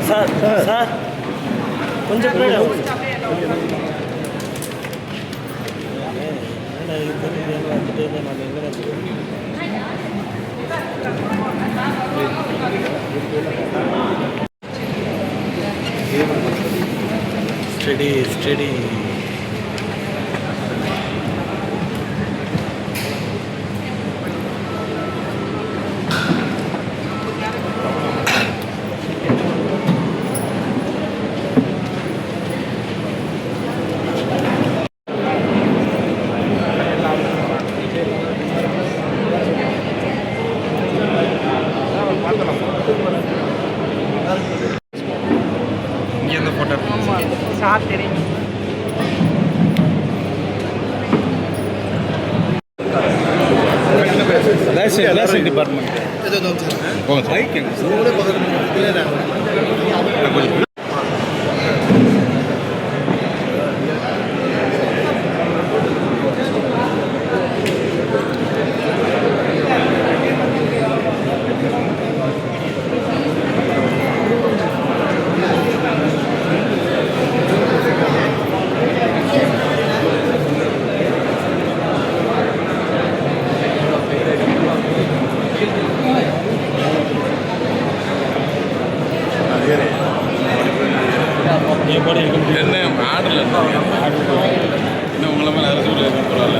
Sir கொஞ்சம் study study Nursing department. என்ன ஆர்டரில் இன்னும் உங்களை மேலே அரசு பரவாயில்ல.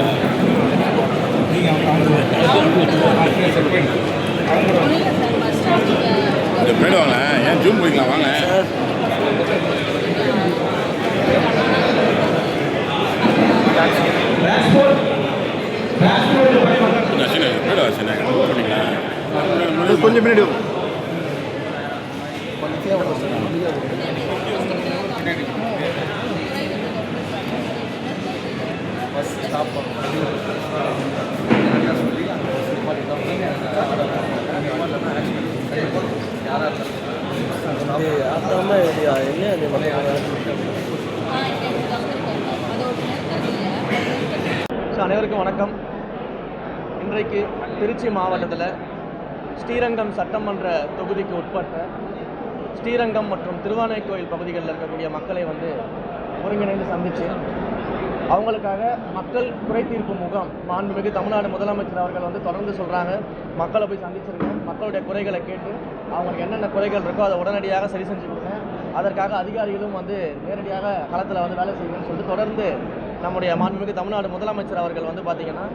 போயிடுவாங்க, ஏன் ஜூம் போய்க்கலாம் வாங்க. கொஞ்சம் முன்னாடி அனைவருக்கும் வணக்கம். இன்றைக்கு திருச்சி மாவட்டத்தில் ஸ்ரீரங்கம் சட்டமன்ற தொகுதிக்கு உட்பட்ட ஸ்ரீரங்கம் மற்றும் திருவானைக்கோயில் பகுதிகளில் இருக்கக்கூடிய மக்களை ஒருங்கிணைந்து சந்தித்து அவங்களுக்காக மக்கள் குறை தீர்ப்பு முகாம் மாண்புமிகு தமிழ்நாடு முதலமைச்சர் அவர்கள் தொடர்ந்து சொல்கிறாங்க, மக்களை போய் சந்திச்சிருங்க, மக்களுடைய குறைகளை கேட்டு அவங்களுக்கு என்னென்ன குறைகள் இருக்கோ அதை உடனடியாக சரி செஞ்சு கொடுங்க, அதற்காக அதிகாரிகளும் நேரடியாக களத்தில் வேலை செய்யுங்கன்னு சொல்லிட்டு தொடர்ந்து நம்முடைய மாண்புமிகு தமிழ்நாடு முதலமைச்சர் அவர்கள் பார்த்திங்கன்னா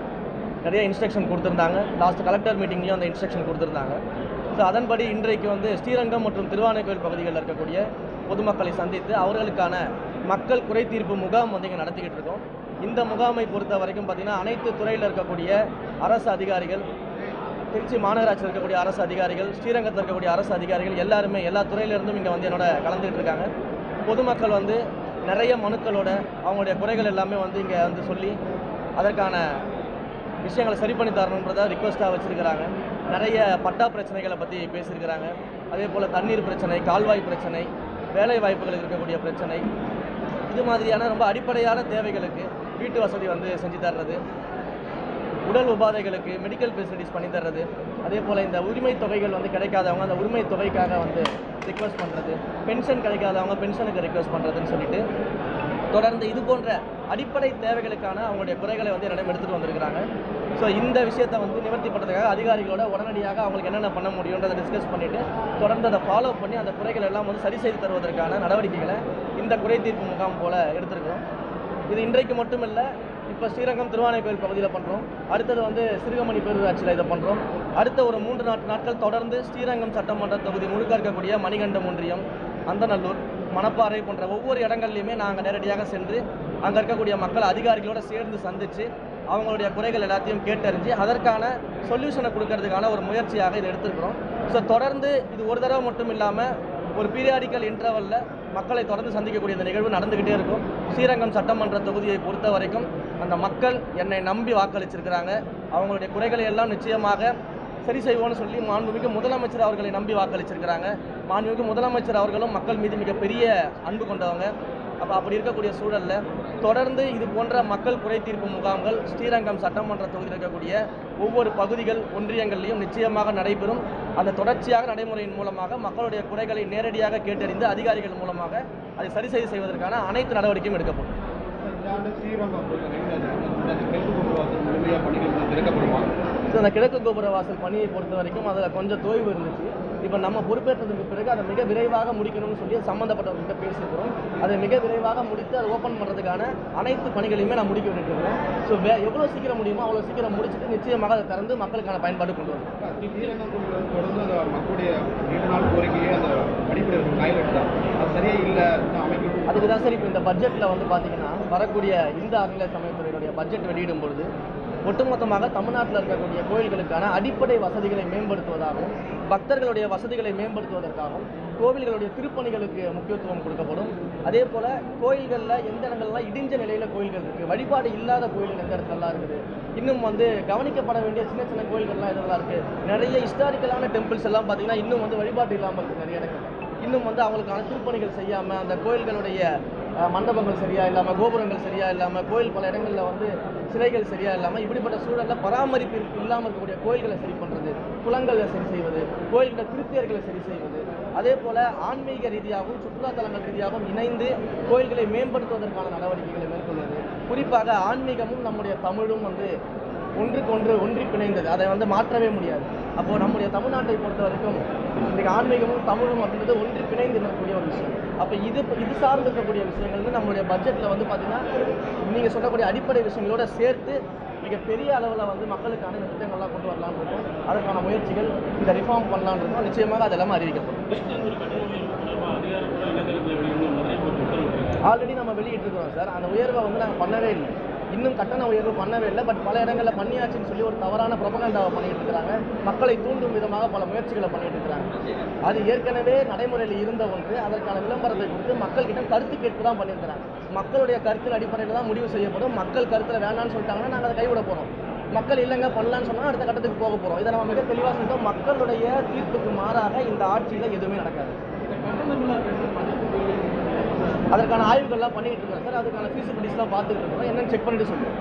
நிறைய இன்ஸ்ட்ரக்ஷன் கொடுத்துருந்தாங்க. லாஸ்ட் கலெக்டர் மீட்டிங்லேயும் அந்த இன்ஸ்ட்ரக்ஷன் கொடுத்துருந்தாங்க. ஸோ அதன்படி இன்றைக்கு ஸ்ரீரங்கம் மற்றும் திருவானைக்கோயில் பகுதிகளில் இருக்கக்கூடிய பொதுமக்களை சந்தித்து அவர்களுக்கான மக்கள் குறை தீர்ப்பு முகாம் இங்கே நடத்திக்கிட்டு இருக்கோம். இந்த முகாமை பொறுத்த வரைக்கும் பார்த்திங்கன்னா அனைத்து துறையில் இருக்கக்கூடிய அரசு அதிகாரிகள், திருச்சி மாநகராட்சியில் இருக்கக்கூடிய அரசு அதிகாரிகள், ஸ்ரீரங்கத்தில் இருக்கக்கூடிய அரசு அதிகாரிகள் எல்லாருமே எல்லா துறையிலிருந்தும் இங்கே என்னோட கலந்துக்கிட்டு இருக்காங்க. பொதுமக்கள் நிறைய மனுக்களோட அவங்களுடைய குறைகள் எல்லாமே இங்கே சொல்லி அதற்கான விஷயங்களை சரி பண்ணி தரணுன்றதை ரிக்வஸ்ட்டாக வச்சுருக்கிறாங்க. நிறைய பட்டா பிரச்சனைகளை பற்றி பேசியிருக்கிறாங்க. அதே போல் தண்ணீர் பிரச்சனை, கால்வாய் பிரச்சனை, வேலை வாய்ப்புகளுக்கு இருக்கக்கூடிய பிரச்சனை, இது மாதிரியான ரொம்ப அடிப்படையான தேவைகளுக்கு வீட்டு வசதி செஞ்சு தர்றது, உடல் உபாதைகளுக்கு மெடிக்கல் ஃபெசிலிட்டிஸ் பண்ணி தர்றது, அதே போல் இந்த உரிமை தொகைகள் கிடைக்காதவங்க அந்த உரிமை தொகைக்காக ரிக்வஸ்ட் பண்ணுறது, பென்ஷன் கிடைக்காதவங்க பென்ஷனுக்கு ரிக்வஸ்ட் பண்ணுறதுன்னு சொல்லிட்டு தொடர்ந்து இது போன்ற அடிப்படை தேவைகளுக்கான அவங்களுடைய குறைகளை என்னிடம் எடுத்துகிட்டு வந்திருக்கிறாங்க. ஸோ இந்த விஷயத்தை நிவர்த்தி பண்ணுறதுக்காக அதிகாரிகளோட உடனடியாக அவங்களுக்கு என்னென்ன பண்ண முடியுன்றதை டிஸ்கஸ் பண்ணிவிட்டு தொடர்ந்து அதை ஃபாலோ பண்ணி அந்த குறைகள் எல்லாம் சரி செய்து தருவதற்கான நடவடிக்கைகளை இந்த குறை தீர்ப்பு முகாம் போல் எடுத்துருக்கிறோம். இது இன்றைக்கு மட்டும் இல்லை, இப்போ ஸ்ரீரங்கம் திருவானைக்கோயில் பகுதியில் பண்ணுறோம், அடுத்தது சிறுகமணி பேரூராட்சியில் இதை பண்ணுறோம். அடுத்த ஒரு 3 நாட்கள் தொடர்ந்து ஸ்ரீரங்கம் சட்டமன்ற தொகுதி முழுக்க இருக்கக்கூடிய மணிகண்டம் ஒன்றியம், அந்தநல்லூர், மணப்பாறை போன்ற ஒவ்வொரு இடங்கள்லையுமே நாங்கள் நேரடியாக சென்று அங்கே இருக்கக்கூடிய மக்கள் அதிகாரிகளோடு சேர்ந்து சந்தித்து அவங்களுடைய குறைகள் எல்லாத்தையும் கேட்டறிஞ்சு அதற்கான சொல்யூஷனை கொடுக்கறதுக்கான ஒரு முயற்சியாக இதை எடுத்துருக்கிறோம். ஸோ தொடர்ந்து இது ஒரு தடவை மட்டும் இல்லாமல் ஒரு பீரியாடிக்கல் இன்டர்வலில் மக்களை தொடர்ந்து சந்திக்கக்கூடிய இந்த நிகழ்வு நடந்துக்கிட்டே இருக்கும். ஸ்ரீரங்கம் சட்டமன்ற தொகுதியை பொறுத்த வரைக்கும் அந்த மக்கள் என்னை நம்பி வாக்களிச்சிருக்கிறாங்க. அவங்களுடைய குறைகளை எல்லாம் நிச்சயமாக சரி செய்வோன்னு சொல்லி மாண்புமிகு முதலமைச்சர் அவர்களை நம்பி வாக்களிச்சிருக்கிறாங்க. மாண்புமிகு முதலமைச்சர் அவர்களும் மக்கள் மீது மிகப்பெரிய அன்பு கொண்டவங்க. அப்படி இருக்கக்கூடிய சூழலில் தொடர்ந்து இது போன்ற மக்கள் குறை தீர்ப்பு முகாம்கள் ஸ்ரீரங்கம் சட்டமன்ற தொகுதியில் இருக்கக்கூடிய ஒவ்வொரு பகுதிகள் ஒன்றியங்கள்லையும் நிச்சயமாக நடைபெறும். அந்த தொடர்ச்சியாக நடைமுறையின் மூலமாக மக்களுடைய குறைகளை நேரடியாக கேட்டறிந்து அதிகாரிகள் மூலமாக அதை சரி செய்வதற்கான அனைத்து நடவடிக்கையும் எடுக்கப்படும். அந்த கிழக்கு கோபுர வாசல் பணியை பொறுத்த வரைக்கும் அதில் கொஞ்சம் தொய்வு இருந்துச்சு. இப்போ நம்ம பொறுப்பேற்றதுக்கு பிறகு அதை மிக விரைவாக முடிக்கணும்னு சொல்லி சம்மந்தப்பட்டவர்கிட்ட பேசிக்கிறோம். அதை மிக விரைவாக முடித்து அதை ஓப்பன் பண்ணுறதுக்கான அனைத்து பணிகளையுமே நான் முடிக்க விட்டுருக்கோம். ஸோ எவ்வளோ சீக்கிரம் முடியுமோ அவ்வளோ சீக்கிரம் முடிச்சுட்டு நிச்சயமாக அதை திறந்து மக்களுக்கான பயன்பாடு கொண்டு வரும். தொடர்ந்து அந்த மக்களுடைய நீண்ட நாள் கோரிக்கையே அந்த அடிப்படை டாய்லெட் தான் அது சரியே இல்லை அமைக்கணும். அதுக்கு தான் சார் இப்போ இந்த பட்ஜெட்டில் வந்து பார்த்தீங்கன்னா வரக்கூடிய இந்த அறநிலை சமயத்துறையினுடைய பட்ஜெட் வெளியிடும் பொழுது ஒட்டுமொத்தமாக தமிழ்நாட்டில் இருக்கக்கூடிய கோயில்களுக்கான அடிப்படை வசதிகளை மேம்படுத்துவதாகவும் பக்தர்களுடைய வசதிகளை மேம்படுத்துவதற்காகவும் கோவில்களுடைய திருப்பணிகளுக்கு முக்கியத்துவம் கொடுக்கப்படும். அதே போல் கோயில்களில் எந்த இடங்கள்லாம் இடிஞ்ச நிலையில் கோயில்கள் இருக்குது, வழிபாடு இல்லாத கோயில்கள் எந்த இடத்துலலாம் இருக்குது, இன்னும் வந்து கவனிக்கப்பட வேண்டிய சின்ன சின்ன கோயில்கள்லாம் இதெல்லாம் இருக்குது. நிறைய ஹிஸ்டாரிக்கலான டெம்பிள்ஸ் எல்லாம் பார்த்திங்கன்னா இன்னும் வந்து வழிபாடு இல்லாமல் இருக்குது. நிறைய இடங்கள் இன்னும் வந்து அவங்களுக்கான திருப்பணிகள் செய்யாமல் அந்த கோயில்களுடைய மண்டபங்கள் சரியாக இல்லாமல் கோபுரங்கள் சரியாக இல்லாமல் கோயில் பல இடங்களில் வந்து சிலைகள் சரியாக இல்லாமல் இப்படிப்பட்ட சூழலில் பராமரிப்பு இல்லாமல் இருக்கக்கூடிய கோயில்களை சரி பண்ணுறது, குளங்களை சரி செய்வது, கோயில்கள திருத்தியர்களை சரி செய்வது, அதே போல் ஆன்மீக ரீதியாகவும் சுற்றுலாத்தலங்கள் ரீதியாகவும் இணைந்து கோயில்களை மேம்படுத்துவதற்கான நடவடிக்கைகளை மேற்கொள்வது. குறிப்பாக ஆன்மீகமும் நம்முடைய தமிழும் வந்து ஒன்றுக்கொன்று ஒன்றி பிணைந்தது. அதை வந்து மாற்றவே முடியாது. அப்போது நம்முடைய தமிழ்நாட்டை பொறுத்த வரைக்கும் இன்றைக்கு ஆன்மீகமும் தமிழும் அப்படின்றது ஒன்றி பிணைந்து இருக்கக்கூடிய ஒரு விஷயம். அப்போ இது சார்ந்து இருக்கக்கூடிய விஷயங்கள் வந்து நம்மளுடைய பட்ஜெட்டில் வந்து பார்த்திங்கன்னா நீங்கள் சொல்லக்கூடிய அடிப்படை விஷயங்களோட சேர்த்து மிகப்பெரிய அளவில் வந்து மக்களுக்கான இந்த திட்டங்கள்லாம் கொண்டு வரலான்னு இருக்கும். அதற்கான முயற்சிகள் இந்த ரிஃபார்ம் பண்ணலான்னு இருக்கும். நிச்சயமாக அது எல்லாமே அறிவிக்கப்படும். ஆல்ரெடி நம்ம வெளியிட்டிருக்கிறோம் சார். அந்த உயர்வை வந்து நாங்கள் பண்ணவே இல்லை, இன்னும் கட்டண உயர்வு பண்ணவே இல்லை. பட் பல இடங்களில் பண்ணியாச்சுன்னு சொல்லி ஒரு தவறான ப்ரொபகண்டாவை பண்ணிட்டு இருக்கிறாங்க. மக்களை தூண்டும் விதமாக பல முயற்சிகளை பண்ணிட்டு இருக்கிறாங்க. அது ஏற்கனவே நடைமுறையில் இருந்த ஒன்று. அதற்கான விளம்பரத்தை கொடுத்து மக்கள்கிட்ட கருத்து கேட்பு தான் பண்ணியிருக்கிறாங்க. மக்களுடைய கருத்தின் அடிப்படையில் தான் முடிவு செய்யப்படும். மக்கள் கருத்தில் வேணான்னு சொல்லிட்டாங்கன்னா நாங்கள் அதை கைவிட போகிறோம். மக்கள் இல்லைங்க பண்ணலான்னு சொன்னால் அடுத்த கட்டத்துக்கு போக போகிறோம். இதை நம்ம மிக தெளிவாக சொல்லிட்டோம். மக்களுடைய தீர்ப்புக்கு மாறாக இந்த ஆட்சியில் எதுவுமே நடக்காது. அதற்கான ஆய்வுகள்லாம் பண்ணிட்டு இருக்கோம் சார். அதுக்கான ஃபீஸிபிலிட்டிஸ்லாம் பார்த்துட்டு இருக்கோம். என்னன்னு செக் பண்ணிட்டு சொல்லுவோம்.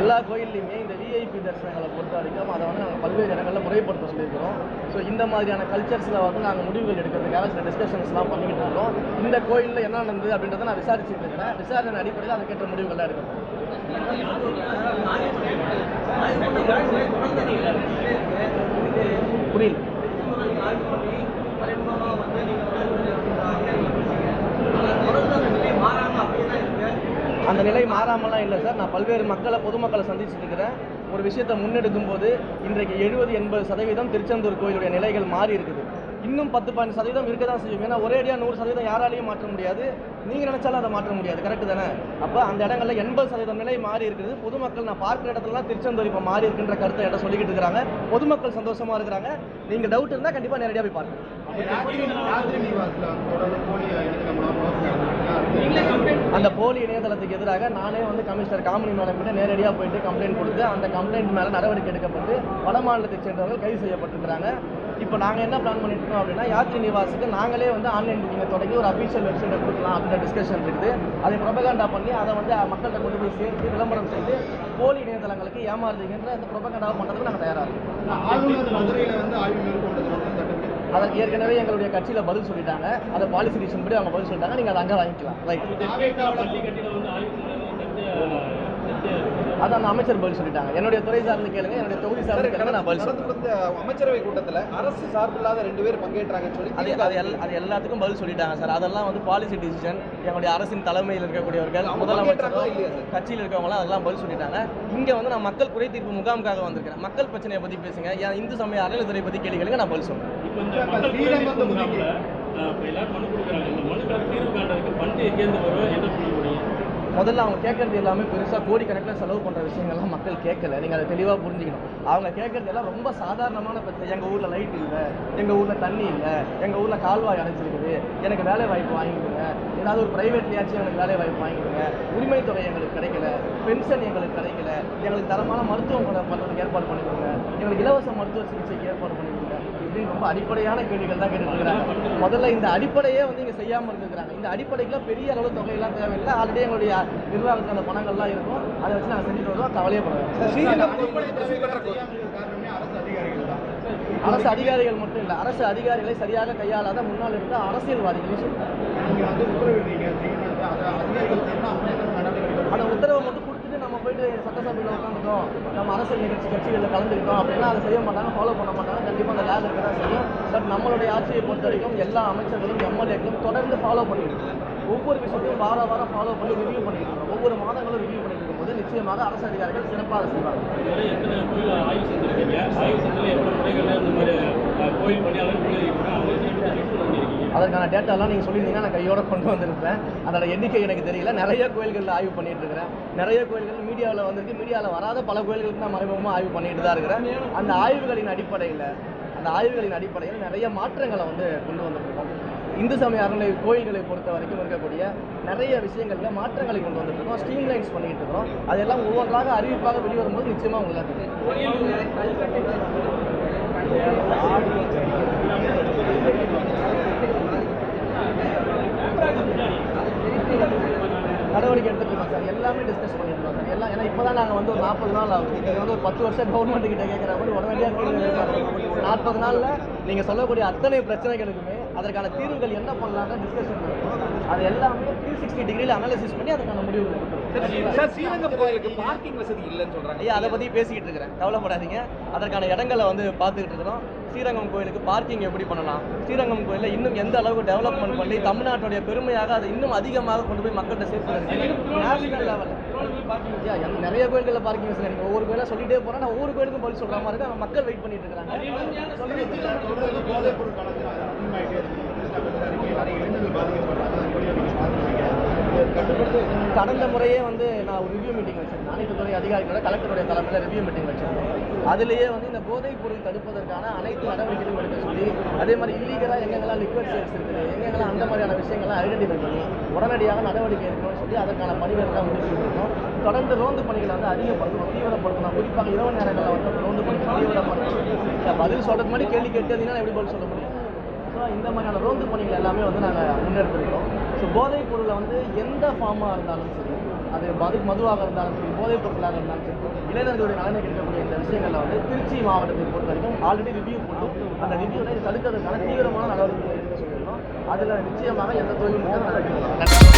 எல்லா கோயில்லையுமே இந்த விஐபி தரிசனங்களை பொறுத்த வரைக்கும் அதை வந்து நாங்கள் பல்வேறு இடங்களில் முறைப்படுத்த சொல்லியிருக்கிறோம். ஸோ இந்த மாதிரியான கல்ச்சர்ஸில் வந்து நாங்கள் முடிவுகள் எடுக்கிறதுக்காக சில டிஸ்கஷன்ஸ்லாம் பண்ணிக்கிட்டு இருக்கோம். இந்த கோயிலில் என்ன நடந்தது அப்படின்றத நான் விசாரிச்சுட்டு இருக்கிறேன். விசாரணை அடிப்படையில் அதுக்கேற்ற முடிவுகள்லாம் எடுக்கணும். புரியல. அந்த நிலை மாறாமலாம் இல்லை சார். நான் பல்வேறு பொதுமக்களை சந்திச்சுட்டு இருக்கிறேன். ஒரு விஷயத்தை முன்னெடுக்கும் போது இன்றைக்கு 70-80% திருச்செந்தூர் கோயிலுடைய நிலைகள் மாறி இருக்குது. இன்னும் 10-15% இருக்க தான் செய்யும். ஏன்னா ஒரேடியாக 100% யாராலையும் மாற்ற முடியாது. நீங்கள் நினைச்சாலும் அதை மாற்ற முடியாது. கரெக்டு தானே? அப்போ அந்த இடங்களில் 80% நிலை மாறி இருக்குது. பொதுமக்கள் நான் பார்க்குற இடத்துலலாம் திருச்செந்தூர் இப்போ மாறி இருக்குன்ற கருத்தை இடம் சொல்லிக்கிட்டு இருக்கிறாங்க. பொதுமக்கள் சந்தோஷமாக இருக்கிறாங்க. நீங்கள் டவுட் இருந்தால் கண்டிப்பாக நேரடியாக போய் பாருங்கள். அந்த போலி இணையதளத்துக்கு எதிராக நானே வந்து கமிஷனர் காமினி மேடம் கிட்ட நேரடியாக போயிட்டு கம்ப்ளைண்ட் கொடுத்து அந்த கம்ப்ளைண்ட் மேலே நடவடிக்கை எடுக்கப்பட்டு வட மாநிலத்தை சேர்ந்தவர்கள் கைது செய்யப்பட்டிருக்கிறாங்க. இப்போ நாங்கள் என்ன பிளான் பண்ணிட்டு இருக்கோம் அப்படின்னா யாத்ரி நிவாஸுக்கு நாங்களே வந்து ஆன்லைன் புக்கிங்கை தொடங்கி ஒரு அஃபீஷியல் வெப்சைட்டை கொடுக்கலாம் அப்படின்ற டிஸ்கஷன் இருக்குது. அதை ப்ரொபகண்டா பண்ணி அதை வந்து மக்கள்கிட்ட கொண்டு போய் சேர்த்து விளம்பரம் செய்து போலி இணையதளங்களுக்கு ஏமாறுதுங்கிற இந்த ப்ரொபகண்டாவை பண்ணுறதுக்கு நாங்கள் தயாராக இருக்கோம். ஆளுநர் மதுரையில் வந்து ஆய்வு மேற்கொண்டது அதற்கு ஏற்கனவே எங்களுடைய கட்சியில் பதில் சொல்லிட்டாங்க. அதை பாலிசி டிசிஷன் படி அவங்க பதில் சொல்லிட்டாங்க. நீங்கள் அதை அங்கே வாங்கிக்கலாம். ரைட். அது அந்த அமைச்சர் பதில் சொல்லிட்டாங்க. என்னுடைய துறை சார்ந்து கேளுங்க, என்னுடைய தொகுதி சார்ந்து கேளுங்க, நான் பதில் சொல்றேன். அமைச்சரவை கூட்டத்தில் அரசு சார்பில்லாத 2 பேர் பங்கேற்றாங்கன்னு சொல்லி அது எல்லாத்துக்கும் பதில் சொல்லிட்டாங்க சார். அதெல்லாம் வந்து பாலிசி டிசிஷன். எங்களுடைய அரசின் தலைமையில் இருக்கக்கூடியவர்கள், முதலமைச்சர், கட்சியில் இருக்கவங்களாம் அதெல்லாம் பதில் சொல்லிட்டாங்க. இங்கே வந்து நான் மக்கள் குறை தீர்ப்பு முகாமுக்காக வந்திருக்கிறேன். மக்கள் பிரச்சனையை பற்றி பேசுங்க. இந்து சமய அறநிலையத்துறை பற்றி கேள்வி கேளுங்க, நான் பதில் சொல்றேன். இப்போ எல்லாரும் மனு கொடுக்குறாங்க. இந்த மனுக்களை தீர்வு காண்றதுக்கு ஃபண்டு எங்கேருந்து வரும், என்ன பண்ண முடியும்? முதல்ல அவங்க கேட்கறது எல்லாமே பெருசாக கோடிக்கணக்கில் செலவு பண்ணுற விஷயங்கள்லாம் மக்கள் கேட்கல. நீங்கள் அதை தெளிவாக புரிஞ்சுக்கணும். அவங்க கேட்கறது எல்லாம் ரொம்ப சாதாரணமான பிரச்சனை. எங்கள் ஊரில் லைட் இல்லை, எங்கள் ஊரில் தண்ணி இல்லை, எங்கள் ஊரில் கால்வாய் அடைச்சிருக்குது, எனக்கு வேலை வாய்ப்பு வாங்கி கொடுங்க, ஏதாவது ஒரு ப்ரைவேட்லையாச்சும் எங்களுக்கு வேலை வாய்ப்பு வாங்கி கொடுங்க, உரிமை தொகை எங்களுக்கு கிடைக்கல, பென்ஷன் எங்களுக்கு கிடைக்கல, எங்களுக்கு தரமான மருத்துவம் பண்ணுறதுக்கு ஏற்பாடு பண்ணி கொடுங்க, எங்களுக்கு இலவச மருத்துவ சிகிச்சைக்கு ஏற்பாடு பண்ணி கொடுங்க. இப்படின்னு ரொம்ப அடிப்படையான கேள்விகள் தான் கேட்டுருக்கிறாங்க. முதல்ல இந்த அடிப்படையே வந்து இங்கே செய்யாமல் இருந்துக்கிறாங்க. இந்த அடிப்படைக்கெல்லாம் பெரிய அளவு தொகையெல்லாம் தேவையில்லை. ஆல்ரெடி எங்களுடைய நிர்வாகத்தில் அந்த பணங்கள்லாம் இருக்கும். அதை வச்சு நாங்கள் செஞ்சுட்டு வருவோம். கவலையே படுறோம். அரசு அதிகாரிகள் மட்டும் இல்லை, அரசு அதிகாரிகளை சரியாக கையாளாத முன்னால் இருந்த அரசியல்வாதிகளையும் சொல்றாங்க. அந்த உத்தரவை மட்டும் கொடுத்துட்டு நம்ம போயிட்டு சட்டசபையில் உட்காந்துட்டோம், நம்ம அரசியல் நிகழ்ச்சி கட்சிகளில் கலந்துக்கிட்டோம் அப்படின்னா அதை செய்ய மாட்டாங்க, ஃபாலோ பண்ண மாட்டாங்க. கண்டிப்பாக அந்த லேப் இருக்க தான் செய்யும். பட் நம்மளுடைய ஆட்சியை பொறுத்த வரைக்கும் எல்லா அமைச்சர்களும் எம்எல்ஏக்களும் தொடர்ந்து ஃபாலோ பண்ணிட்டு இருக்காங்க. ஒவ்வொரு விஷயத்தையும் வாரம் ஃபாலோ பண்ணி ரிவ்யூ பண்ணிட்டு இருக்கோம். ஒவ்வொரு மாதங்களும் ரிவ்யூ பண்ணிட்டு இருக்கும்போது நிச்சயமாக அரசு அதிகாரிகள் சிறப்பாக செய்வாங்க. இதுவரை எத்தனை கோயில் ஆய்வு செஞ்சுருக்கீங்க? ஆய்வு செஞ்சதில் எவ்வளோ முறைகளில் இந்த மாதிரி கோயில் பணியாளர் பண்ணியிருக்கீங்க? அதற்கான டேட்டாலாம் நீங்கள் சொல்லியிருந்தீங்கன்னா நான் கையோட கொண்டு வந்திருப்பேன். அதோட எண்ணிக்கை எனக்கு தெரியல. நிறைய கோயில்களில் ஆய்வு பண்ணிட்டு இருக்கிறேன். நிறைய கோயில்கள் மீடியாவில் வந்திருக்கு. மீடியாவில் வராத பல கோயில்களுக்கு நான் மறைமுகமாக ஆய்வு பண்ணிட்டு தான் இருக்கிறேன். அந்த ஆய்வுகளின் அடிப்படையில் நிறைய மாற்றங்களை வந்து கொண்டு வந்திருக்கோம். இந்து சமய அறநிலை கோயில்களை பொறுத்த வரைக்கும் இருக்கக்கூடிய நிறைய விஷயங்களில் மாற்றங்களை கொண்டு வந்துருக்கோம். ஸ்ட்ரீம்லைன்ஸ் பண்ணிட்டு இருக்கிறோம். அதெல்லாம் ஒவ்வொன்றாக அறிவிப்பாக வெளிவரும்போது நிச்சயமாக உங்களுக்கு நடவடிக்கை எடுத்துட்டு இருக்கோம் சார். எல்லாமே டிஸ்கஸ் பண்ணிட்டு இருக்கோம் சார். எல்லாம் ஏன்னா இப்போ தான் நாங்கள் வந்து ஒரு 40 நாள் ஆகுது. இது வந்து ஒரு 10 வருஷம் கவர்மெண்ட் கிட்ட கேட்குற மாதிரி உடனடியாக கேள்வி கேட்பாங்க. 40 நாளில் நீங்கள் சொல்லக்கூடிய அத்தனை பிரச்சனைகளுக்குமே அதற்கான தீர்வுகள் என்ன பண்ணலாம்னு டிஸ்கஷன் பண்ணுறோம். அது எல்லாமே 360 டிகிரியில் அனாலிசிஸ் பண்ணி அதுக்கான முடிவு சார், ஸ்ரீரங்கம் கோயிலுக்கு பார்க்கிங் வசதி இல்லைன்னு சொல்கிறாங்க. ஐயா, அதை பற்றி பேசிக்கிட்டு இருக்கிறேன், கவலைப்படாதீங்க. அதற்கான இடங்களை வந்து பார்த்துக்கிட்டு இருக்கிறோம். ஸ்ரீரங்கம் கோயிலுக்கு பார்க்கிங் எப்படி பண்ணலாம், ஸ்ரீரங்கம் கோயிலில் இன்னும் எந்த அளவுக்கு டெவலப்மெண்ட் பண்ணி தமிழ்நாட்டுடைய பெருமையாக அதை இன்னும் அதிகமாக கொண்டு போய் மக்கள்கிட்ட சேர்த்து நேஷனல் லெவலில் நிறைய கோயில்களில் பார்க்கிங் வசதி. நீங்கள் ஒவ்வொரு கோயிலாக சொல்லிட்டே போகிறேன். நான் ஒவ்வொரு கோயிலுக்கும் பதில் சொல்கிற மாதிரி இருக்கு. மக்கள் வெயிட் பண்ணிட்டு இருக்காங்க. கடந்த முறையே வந்து நான் ஒரு ரிவ்யூ மீட்டிங் வச்சிருந்தேன். அனைத்து துறை அதிகாரிகளோட கலெக்டருடைய தலைமையில் ரிவ்யூ மீட்டிங் வச்சிருந்தேன். அதுலேயே வந்து இந்த போதைப் பொருள் தடுப்பதற்கான அனைத்து நடவடிக்கைகளும் எடுக்க சொல்லி, அதே மாதிரி இல்லீகலாக எங்கெங்கெல்லாம் லிக்விட் சேல்ஸ் இருக்குது, எங்கெங்கெல்லாம் அந்த மாதிரியான விஷயங்கள்லாம் ஐடென்டிஃபை பண்ணி உடனடியாக நடவடிக்கை எடுக்கணும்னு சொல்லி அதற்கான பணிகள்லாம் முடிச்சுருக்கோம். தொடர்ந்து ரோந்து பணிகளை வந்து அதிகப்படுத்தணும், தீவிரப்படுத்தணும். குறிப்பாக இரவு நேரங்களில் வந்து ரோந்து பணி தீவிரப்படுத்தணும். பதில் சொல்கிறதுக்கு முன்னாடி கேள்வி கேட்டதுன்னா எப்படி பதில் சொல்ல முடியும்? ஸோ இந்த மாதிரியான ரோந்து பணிகள் எல்லாமே வந்து நாங்கள் முன்னெடுத்துருக்கோம். ஸோ போதைப் பொருளை வந்து எந்த ஃபார்மாக இருந்தாலும் சரி, அது மதுவாக இருந்தாலும் சரி, போதைப் பொருளாக இருந்தாலும் சரி, இளைஞர்களுடைய நலனுக்கு இருக்கக்கூடிய இந்த விஷயங்களில் வந்து திருச்சி மாவட்டத்தை பொறுத்த வரைக்கும் ஆல்ரெடி ரிவ்யூ போட்டோம். அந்த ரிவ்யூவை தடுக்கிறதுக்கான தீவிரமான நடவடிக்கைகள் எடுக்க சொல்லியிருக்கோம். அதில் நிச்சயமாக எந்த தொழில்நுட்பம் நடக்கிறது.